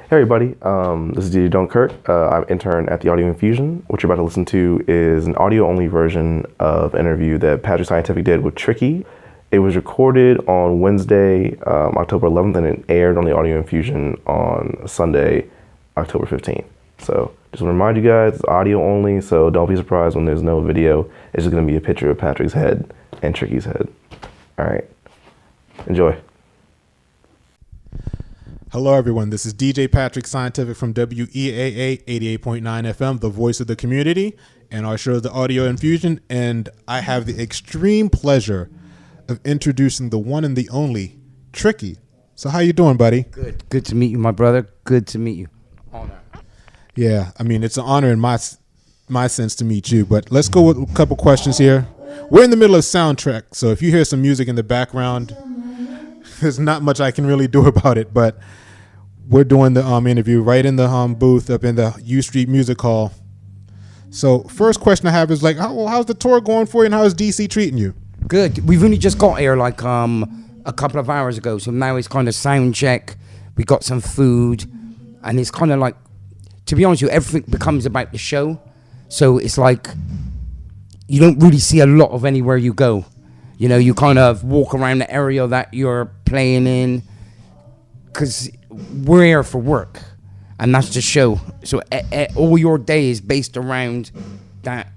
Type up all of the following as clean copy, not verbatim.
Hey everybody, this is DJ Dunkirk. I'm an intern at the Audio Infusion. What you're about to listen to is an audio-only version of an interview that Patrick Scientific did with Tricky. It was recorded on Wednesday, October 11th, and it aired on the Audio Infusion on Sunday, October 15th. So just want to remind you guys, it's audio only, so don't be surprised when there's no video. It's just going to be a picture of Patrick's head and Tricky's head. All right, enjoy. Hello, everyone. This is DJ Patrick Scientific from WEAA 88.9 FM, the voice of the community, and our show is the Audio Infusion. And I have the extreme pleasure of introducing the one and the only Tricky. So, how you doing, buddy? Good to meet you, my brother. Good to meet you. Honor. Yeah, I mean, it's an honor in my sense to meet you. But let's go with a couple questions here. We're in the middle of soundtrack, so if you hear some music in the background, there's not much I can really do about it, but we're doing the interview right in the booth up in the U Street Music Hall. So first question I have is like, how's the tour going for you, and how is DC treating you? Good. We've only just got here like a couple of hours ago, so now it's kind of sound check. We got some food, and it's kind of like, to be honest with you, everything becomes about the show. So it's like you don't really see a lot of anywhere you go. You know, you kind of walk around the area that you're playing in, because we're here for work, and that's the show. So all your day is based around that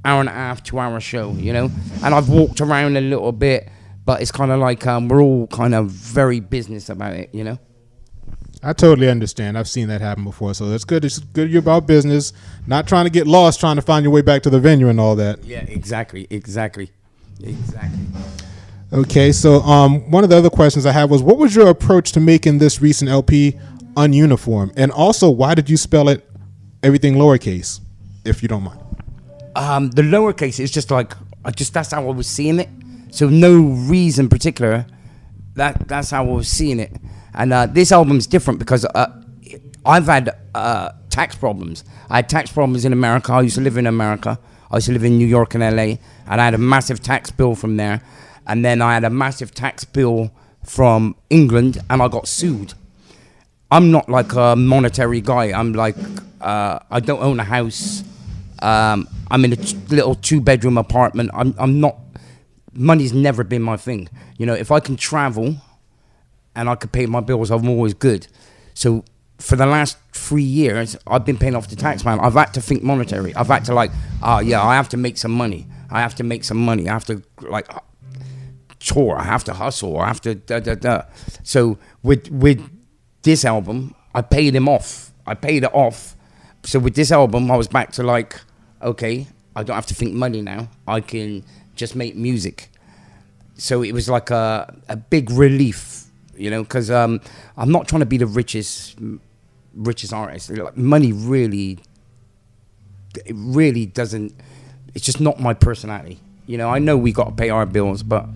hour and a half, 2 hour show, you know? And I've walked around a little bit, but it's kind of like we're all kind of very business about it, you know? I totally understand. I've seen that happen before, so that's good. It's good you're about business, not trying to get lost, trying to find your way back to the venue and all that. Yeah, exactly. Okay, so one of the other questions I had was, what was your approach to making this recent LP ununiform? And also, why did you spell it everything lowercase, if you don't mind? The lowercase is just like, that's how I was seeing it. So no reason particular, that's how I was seeing it. And this album's different because I've had tax problems. I had tax problems in America. I used to live in America. I used to live in New York and LA, and I had a massive tax bill from there. And then I had a massive tax bill from England, and I got sued. I'm not like a monetary guy. I'm like, I don't own a house. I'm in a little 2-bedroom apartment. I'm not, money's never been my thing. You know, if I can travel and I can pay my bills, I'm always good. So for the last 3 years, I've been paying off the tax man. I've had to think monetary. I've had to like, I have to make some money. I have to like tour. I have to hustle. I have to So with this album, I paid him off. I paid it off. So with this album, I was back to like, okay, I don't have to think money now. I can just make music. So it was like a big relief, you know, because I'm not trying to be the richest artist. Like, money really doesn't. It's just not my personality. You know, I know we got to pay our bills, but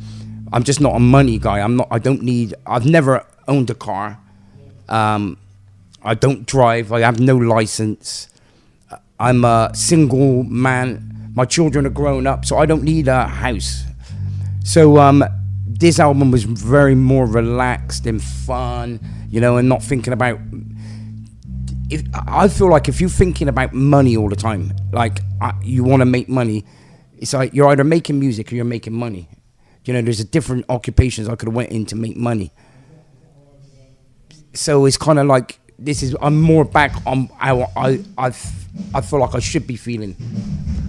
I'm just not a money guy. I've never owned a car. I don't drive. I have no license. I'm a single man. My children are grown up, so I don't need a house. So this album was very more relaxed and fun, you know, and not thinking about. I feel like if you're thinking about money all the time, like you want to make money, it's like you're either making music or you're making money. You know, there's a different occupations I could have went in to make money. So it's kind of like I'm more back on how I feel like I should be feeling.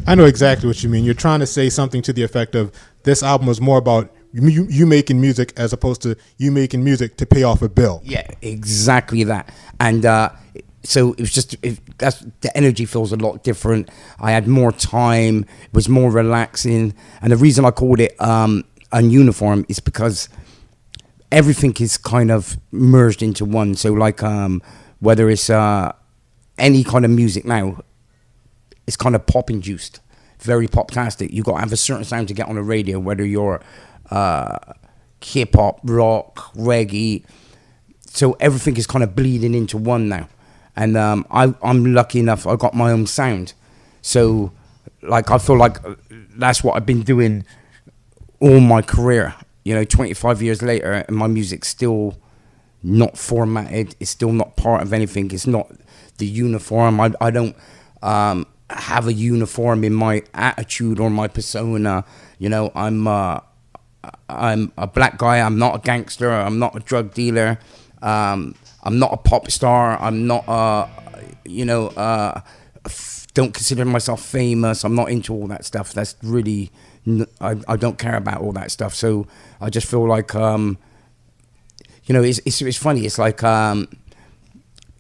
I know exactly what you mean. You're trying to say something to the effect of this album was more about you making music as opposed to you making music to pay off a bill. Yeah, exactly that. And so it was just the energy feels a lot different. I had more time. It was more relaxing. And the reason I called it Ununiform is because everything is kind of merged into one. So like whether it's any kind of music now, it's kind of pop induced, very pop-tastic. You got to have a certain sound to get on the radio, whether you're hip hop, rock, reggae. So everything is kind of bleeding into one now. And I'm lucky enough, I got my own sound. So like I feel like that's what I've been doing all my career. You know, 25 years later, and my music's still not formatted. It's still not part of anything. It's not the uniform. I don't have a uniform in my attitude or my persona. You know, I'm a black guy. I'm not a gangster. I'm not a drug dealer. I'm not a pop star. I'm not don't consider myself famous. I'm not into all that stuff. That's really, I don't care about all that stuff. So I just feel like, it's funny. It's like,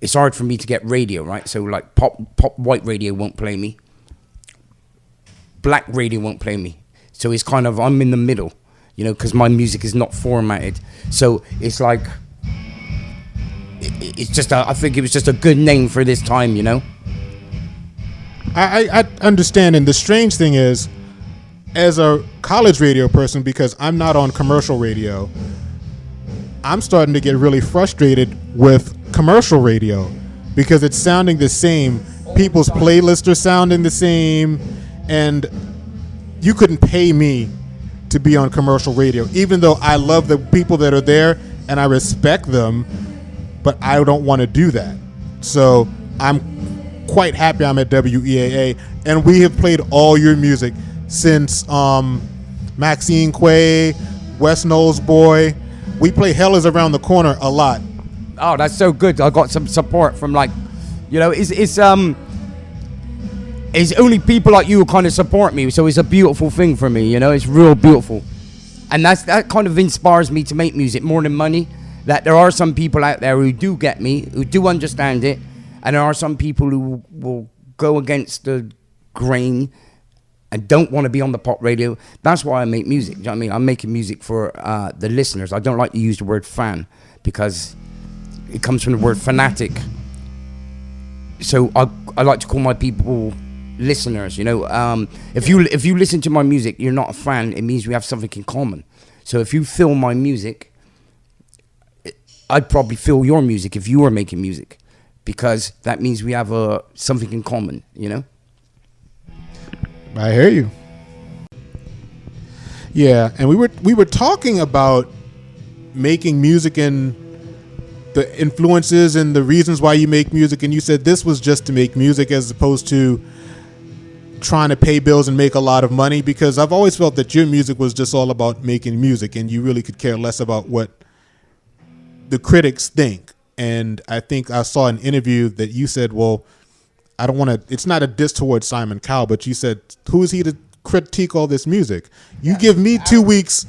it's hard for me to get radio, right? So like pop white radio won't play me. Black radio won't play me. So it's kind of, I'm in the middle, you know, because my music is not formatted. So it's like, it's just, I think it was just a good name for this time, you know? I understand, and the strange thing is, as a college radio person, because I'm not on commercial radio, I'm starting to get really frustrated with commercial radio because it's sounding the same. People's playlists are sounding the same, and you couldn't pay me to be on commercial radio, even though I love the people that are there and I respect them, but I don't want to do that. So I'm quite happy I'm at WEAA, and we have played all your music since Maxine Quay, West Knowles Boy. We play Hell Is Around the Corner a lot. Oh, that's so good. I got some support from, like, you know, it's only people like you who kind of support me, so it's a beautiful thing for me, you know. It's real beautiful, and that kind of inspires me to make music more than money. That there are some people out there who do get me, who do understand it, and there are some people who will go against the grain and don't want to be on the pop radio. That's why I make music. Do you know what I mean? I'm making music for the listeners. I don't like to use the word fan because it comes from the word fanatic. So I like to call my people listeners. You know, if you listen to my music, you're not a fan. It means we have something in common. So if you feel my music, I'd probably feel your music if you were making music, because that means we have something in common, you know? I hear you. Yeah, and we were talking about making music and the influences and the reasons why you make music, and you said this was just to make music as opposed to trying to pay bills and make a lot of money, because I've always felt that your music was just all about making music and you really could care less about what the critics think. And I think I saw an interview that you said, well, I don't want to, it's not a diss towards Simon Cowell, but you said, who is he to critique all this music? You give me 2 weeks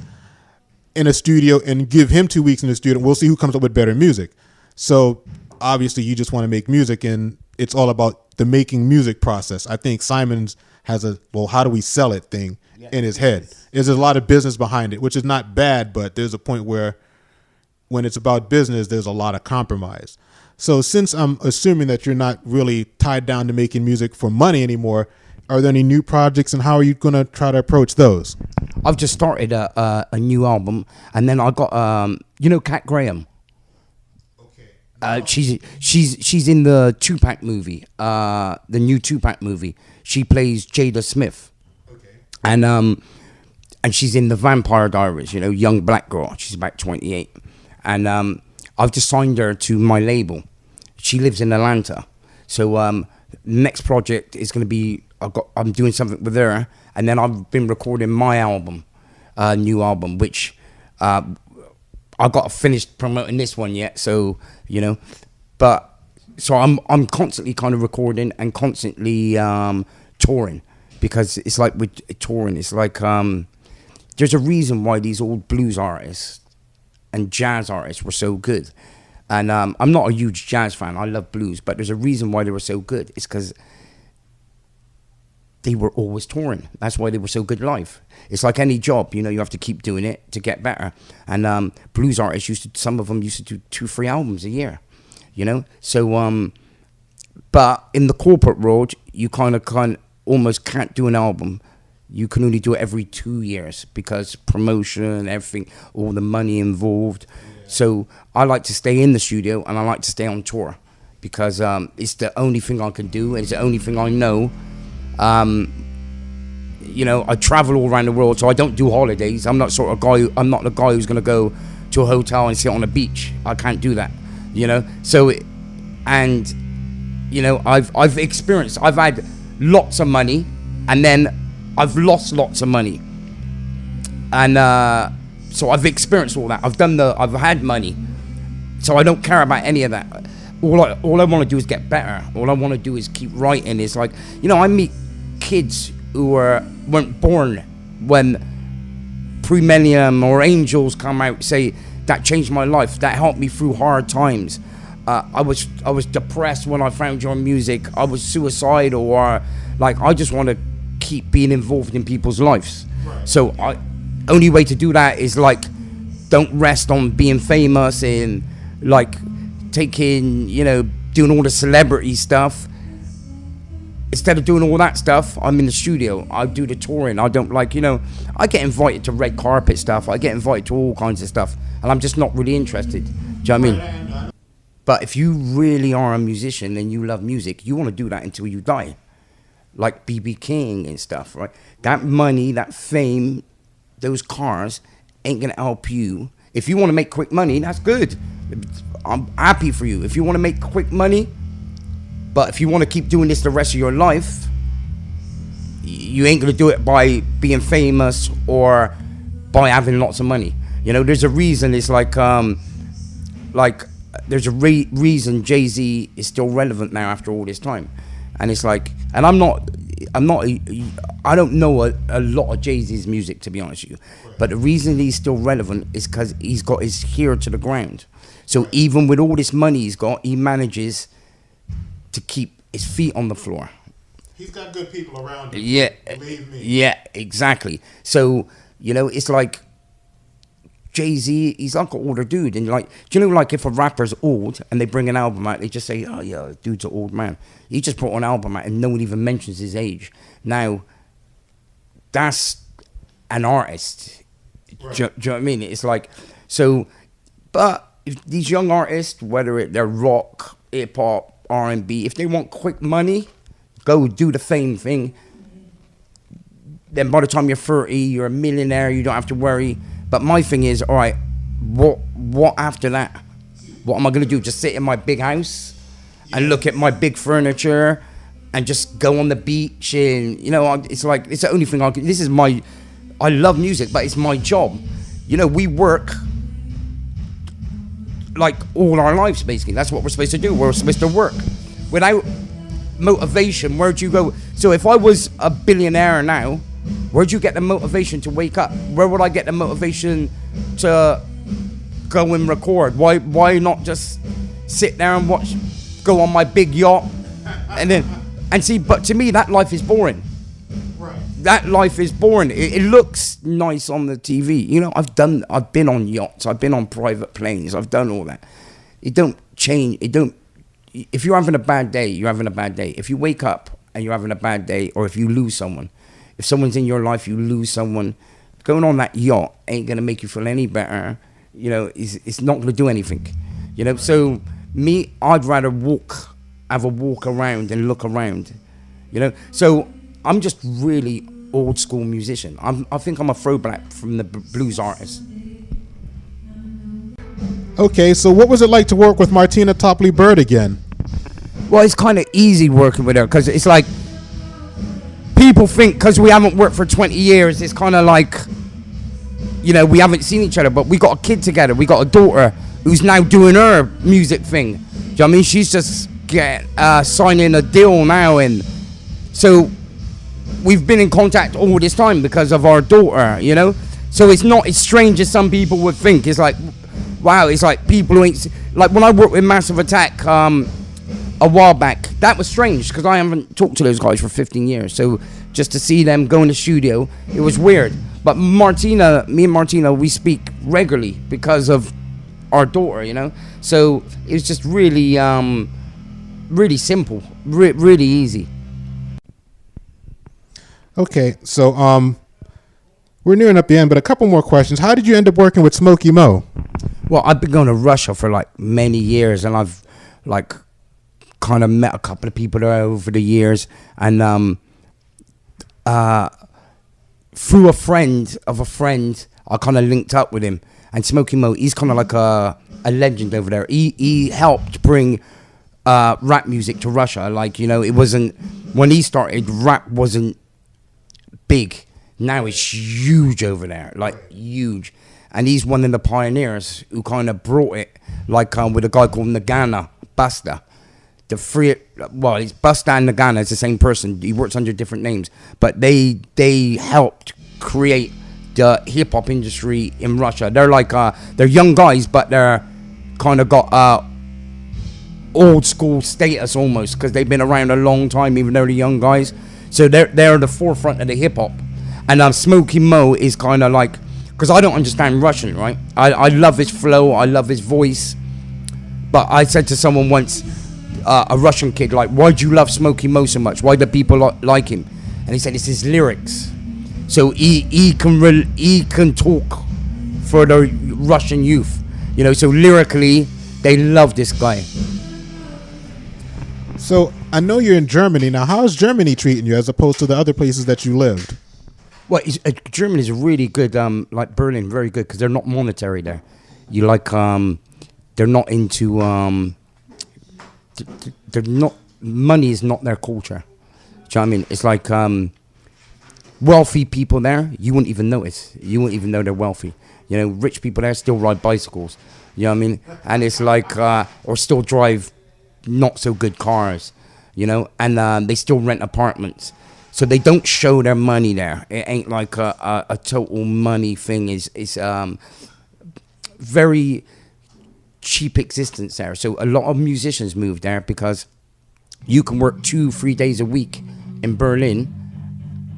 in a studio and give him 2 weeks in the studio, and we'll see who comes up with better music. So obviously you just want to make music, and it's all about the making music process. I think Simon's has a, well, how do we sell it thing in his head. There's a lot of business behind it, which is not bad, but there's a point where when it's about business, there's a lot of compromise. So since I'm assuming that you're not really tied down to making music for money anymore, are there any new projects, and how are you going to try to approach those? I've just started a new album, and then I got Kat Graham. Okay. She's in the Tupac movie, the new Tupac movie. She plays Jada Smith. Okay. And she's in the Vampire Diaries. You know, young black girl. She's about 28. And I've just signed her to my label. She lives in Atlanta. So next project is going to be, I'm doing something with her. And then I've been recording my album, new album, which I've got finished promoting this one yet. So, you know, but so I'm constantly kind of recording and constantly touring, because it's like with touring, it's like there's a reason why these old blues artists and jazz artists were so good. And I'm not a huge jazz fan. I love blues, but there's a reason why they were so good. It's because they were always touring. That's why they were so good live. It's like any job, you know, you have to keep doing it to get better. And blues artists some of them used to do 2-3 albums a year, you know? So, but in the corporate world, you kind of almost can't do an album. You can only do it every 2 years because promotion, everything, all the money involved. So I like to stay in the studio, and I like to stay on tour, because it's the only thing I can do, and it's the only thing I know. You know, I travel all around the world, so I don't do holidays. I'm not the guy who's going to go to a hotel and sit on a beach. I can't do that, you know. So, and you know, I've experienced. I've had lots of money, and then I've lost lots of money, and so I've experienced all that. I've had money, so I don't care about any of that. All I want to do is get better. All I want to do is keep writing. It's like, you know, I meet kids who weren't born when Pre-Millennium or Angels come out, say that changed my life, that helped me through hard times. I was depressed when I found your music. I was suicidal, or like, I just want to keep being involved in people's lives. Right. So only way to do that is like, don't rest on being famous and like taking, you know, doing all the celebrity stuff. Instead of doing all that stuff, I'm in the studio. I do the touring. I don't like, you know, I get invited to red carpet stuff. I get invited to all kinds of stuff, and I'm just not really interested. Do you know what I mean? But if you really are a musician and you love music, you want to do that until you die. Like B.B. King and stuff, right? That money, that fame, those cars ain't going to help you. If you want to make quick money, that's good. I'm happy for you. If you want to make quick money, but if you want to keep doing this the rest of your life, you ain't going to do it by being famous or by having lots of money. You know, there's a reason. It's like there's a reason Jay-Z is still relevant now after all this time. And it's like, and I don't know a lot of Jay-Z's music, to be honest with you. But the reason he's still relevant is because he's got his ear to the ground. So even with all this money he's got, he manages to keep his feet on the floor. He's got good people around him. Yeah, believe me. Yeah, exactly. So, you know, it's like Jay-Z, he's like an older dude. And like, do you know, like if a rapper's old and they bring an album out, they just say, oh yeah, dude's an old man. He just brought an album out and no one even mentions his age. Now, that's an artist. Right. Do you know what I mean? It's like, so, but if these young artists, whether they're rock, hip-hop, R&B, if they want quick money, go do the fame thing. Then by the time you're 30, you're a millionaire, you don't have to worry. But my thing is, all right, what after that? What am I going to do? Just sit in my big house and look at my big furniture and just go on the beach? And, you know, it's like, it's the only thing I can, this is my, I love music, but it's my job. You know, we work like all our lives, basically. That's what we're supposed to do. We're supposed to work. Without motivation, where'd you go? So if I was a billionaire now, where'd you get the motivation to wake up? Where would I get the motivation to go and record? Why not just sit there and watch, go on my big yacht and see? But to me, that life is boring. That life is boring. It looks nice on the TV. You know, I've been on yachts. I've been on private planes. I've done all that. It don't change. If you're having a bad day, you're having a bad day. If you wake up and you're having a bad day, or if you lose someone, if someone's in your life, you lose someone, going on that yacht ain't going to make you feel any better. You know, it's not going to do anything. You know, so me, I'd rather have a walk around and look around. You know, so I'm just really old school musician. I think I'm a throwback from the blues artist. Okay, so what was it like to work with Martina Topley-Bird again? Well, it's kind of easy working with her because it's like, people think because we haven't worked for 20 years, it's kind of like, you know, we haven't seen each other, but we got a kid together. We got a daughter who's now doing her music thing. Do you know what I mean? She's just signing a deal now, and so we've been in contact all this time because of our daughter, you know? So it's not as strange as some people would think. It's like, wow, it's like people who ain't... Like when I worked with Massive Attack a while back, that was strange because I haven't talked to those guys for 15 years. So just to see them go in the studio, it was weird. But me and Martina, we speak regularly because of our daughter, you know? So it was just really, really simple, really easy. Okay, so we're nearing up the end, but a couple more questions. How did you end up working with Smokey Mo? Well, I've been going to Russia for like many years, and I've like kind of met a couple of people there over the years, and through a friend of a friend, I kind of linked up with him, And Smokey Mo, he's kind of like a legend over there. He helped bring rap music to Russia. Like, you know, it wasn't, when he started, rap wasn't big. Now it's huge over there, like huge. And he's one of the pioneers who kind of brought it, like with a guy called Nagana, Busta. It's Busta and Nagana, it's the same person. He works under different names. But they helped create the hip-hop industry in Russia. They're like, they're young guys, but they're kind of got old school status almost, because they've been around a long time, even though they're young guys. So they're the forefront of the hip-hop. And Smokey Mo is kind of like, because I don't understand Russian, right? I love his flow, I love his voice. But I said to someone once, a Russian kid, like, why do you love Smokey Mo so much? Why do people like him? And he said it's his lyrics. So he can talk for the Russian youth, you know. So lyrically, they love this guy. So I know you're in Germany now. How is Germany treating you as opposed to the other places that you lived? Well, Germany is really good, like Berlin, very good, because they're not monetary there. You like, they're not into, they're not, money is not their culture. Do you know what I mean? It's like, wealthy people there, you wouldn't even notice. You wouldn't even know they're wealthy. You know, rich people there still ride bicycles. You know what I mean? And it's like, or still drive not so good cars, you know, and they still rent apartments. So they don't show their money there. It ain't like a total money thing. It's very cheap existence there. So a lot of musicians move there because you can work 2-3 days a week in Berlin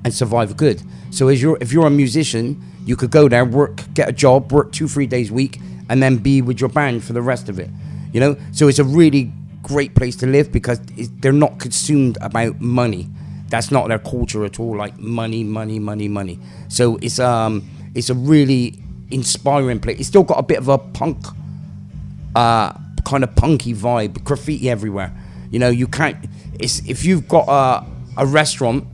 and survive good. So if you're a musician, you could go there, get a job, work 2-3 days a week, and then be with your band for the rest of it. You know, so it's a really great place to live because they're not consumed about money. That's not their culture at all. Like money. So it's a really inspiring place. It's still got a bit of a punk, kind of punky vibe. Graffiti everywhere. You know, you can't. If you've got a restaurant,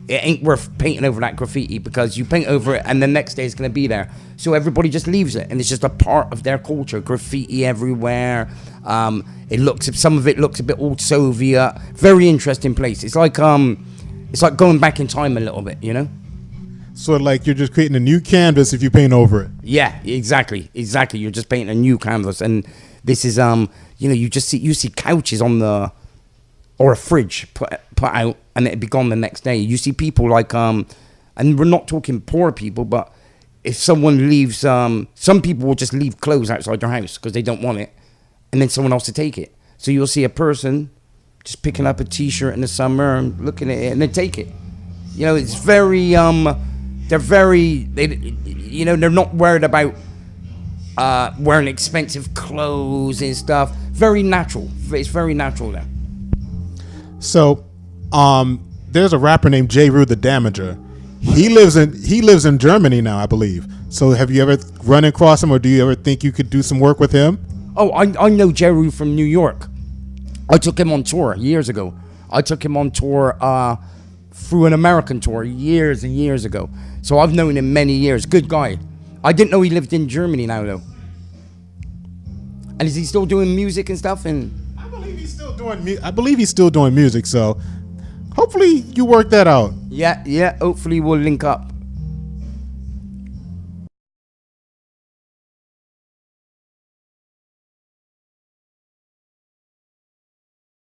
it ain't worth painting over that graffiti because you paint over it and the next day it's going to be there. So everybody just leaves it and it's just a part of their culture. Graffiti everywhere. Some of it looks a bit old Soviet. Very interesting place. It's like going back in time a little bit, you know? So like you're just creating a new canvas if you paint over it. Yeah, exactly. You're just painting a new canvas. And this is, you know, you see couches on or a fridge put out and it'd be gone the next day. You see people like, and we're not talking poor people, but if someone leaves, some people will just leave clothes outside their house because they don't want it, and then someone else to take it. So you'll see a person just picking up a T-shirt in the summer and looking at it and then take it. You know, it's very, they're not worried about wearing expensive clothes and stuff. Very natural. It's very natural there. So, there's a rapper named J. Rue the Damager. He lives in Germany now, I believe. So have you ever run across him, or do you ever think you could do some work with him? Oh, I know J. Rue from New York. I took him on tour years ago. I took him on tour through an American tour years and years ago. So I've known him many years. Good guy. I didn't know he lived in Germany now, though. And is he still doing music and stuff? And I believe he's still doing music. So hopefully you work that out. Yeah. Hopefully we'll link up.